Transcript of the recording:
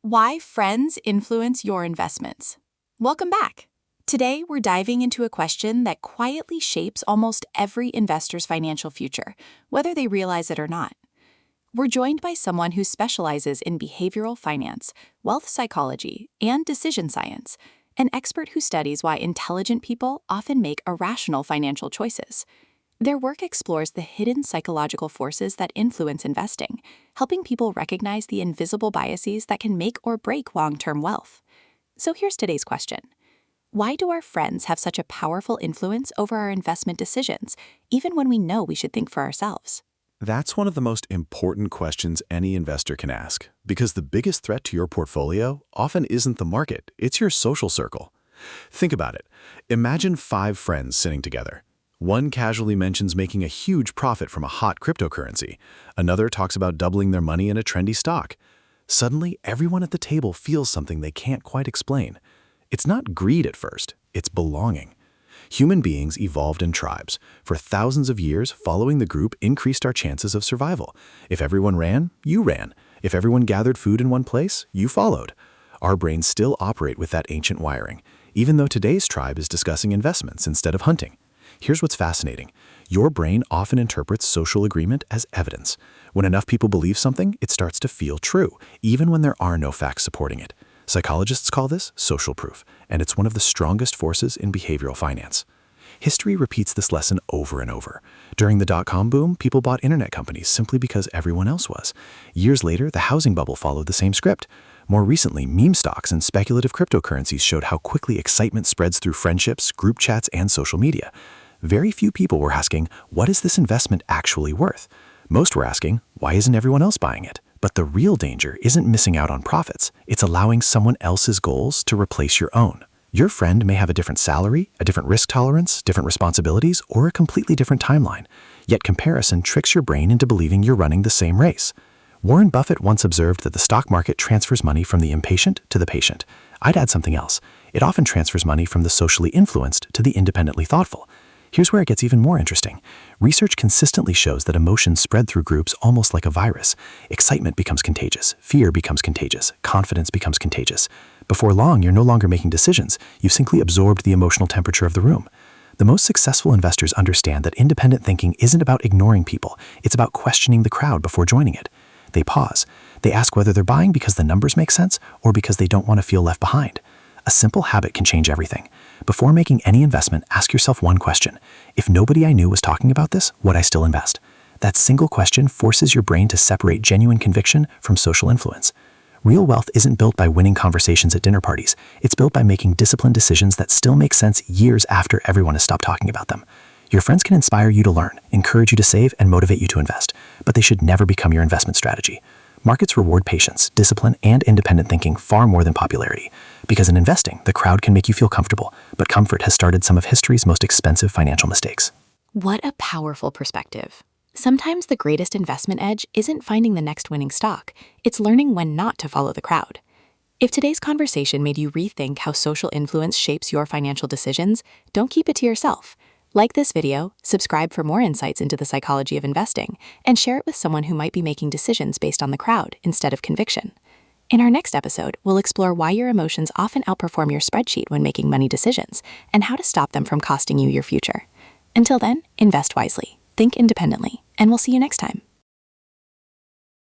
Why friends influence your investments. Welcome back. Today, we're diving into a question that quietly shapes almost every investor's financial future, whether they realize it or not. We're joined by someone who specializes in behavioral finance, wealth psychology, and decision science, an expert who studies why intelligent people often make irrational financial choices. Their work explores the hidden psychological forces that influence investing, helping people recognize the invisible biases that can make or break long-term wealth. So here's today's question. Why do our friends have such a powerful influence over our investment decisions, even when we know we should think for ourselves? That's one of the most important questions any investor can ask, because the biggest threat to your portfolio often isn't the market, it's your social circle. Think about it. Imagine 5 friends sitting together. One casually mentions making a huge profit from a hot cryptocurrency. Another talks about doubling their money in a trendy stock. Suddenly, everyone at the table feels something they can't quite explain. It's not greed at first, it's belonging. Human beings evolved in tribes. For thousands of years, following the group increased our chances of survival. If everyone ran, you ran. If everyone gathered food in one place, you followed. Our brains still operate with that ancient wiring, even though today's tribe is discussing investments instead of hunting. Here's what's fascinating. Your brain often interprets social agreement as evidence. When enough people believe something, it starts to feel true, even when there are no facts supporting it. Psychologists call this social proof, and it's one of the strongest forces in behavioral finance. History repeats this lesson over and over. During the dot-com boom, people bought internet companies simply because everyone else was. Years later, the housing bubble followed the same script. More recently, meme stocks and speculative cryptocurrencies showed how quickly excitement spreads through friendships, group chats, and social media. Very few people were asking, what is this investment actually worth? Most were asking, why isn't everyone else buying it? But the real danger isn't missing out on profits. It's allowing someone else's goals to replace your own. Your friend may have a different salary, a different risk tolerance, different responsibilities, or a completely different timeline. Yet comparison tricks your brain into believing you're running the same race. Warren Buffett once observed that the stock market transfers money from the impatient to the patient. I'd add something else. It often transfers money from the socially influenced to the independently thoughtful. Here's where it gets even more interesting. Research consistently shows that emotions spread through groups almost like a virus. Excitement becomes contagious, fear becomes contagious, confidence becomes contagious. Before long, you're no longer making decisions. You've simply absorbed the emotional temperature of the room. The most successful investors understand that independent thinking isn't about ignoring people. It's about questioning the crowd before joining it. They pause. They ask whether they're buying because the numbers make sense or because they don't want to feel left behind. A simple habit can change everything. Before making any investment, ask yourself one question. If nobody I knew was talking about this, would I still invest? That single question forces your brain to separate genuine conviction from social influence. Real wealth isn't built by winning conversations at dinner parties. It's built by making disciplined decisions that still make sense years after everyone has stopped talking about them. Your friends can inspire you to learn, encourage you to save, and motivate you to invest, but they should never become your investment strategy. Markets reward patience, discipline, and independent thinking far more than popularity. Because in investing, the crowd can make you feel comfortable, but comfort has started some of history's most expensive financial mistakes. What a powerful perspective. Sometimes the greatest investment edge isn't finding the next winning stock, it's learning when not to follow the crowd. If today's conversation made you rethink how social influence shapes your financial decisions, don't keep it to yourself. Like this video, subscribe for more insights into the psychology of investing, and share it with someone who might be making decisions based on the crowd instead of conviction. In our next episode, we'll explore why your emotions often outperform your spreadsheet when making money decisions, and how to stop them from costing you your future. Until then, invest wisely, think independently, and we'll see you next time.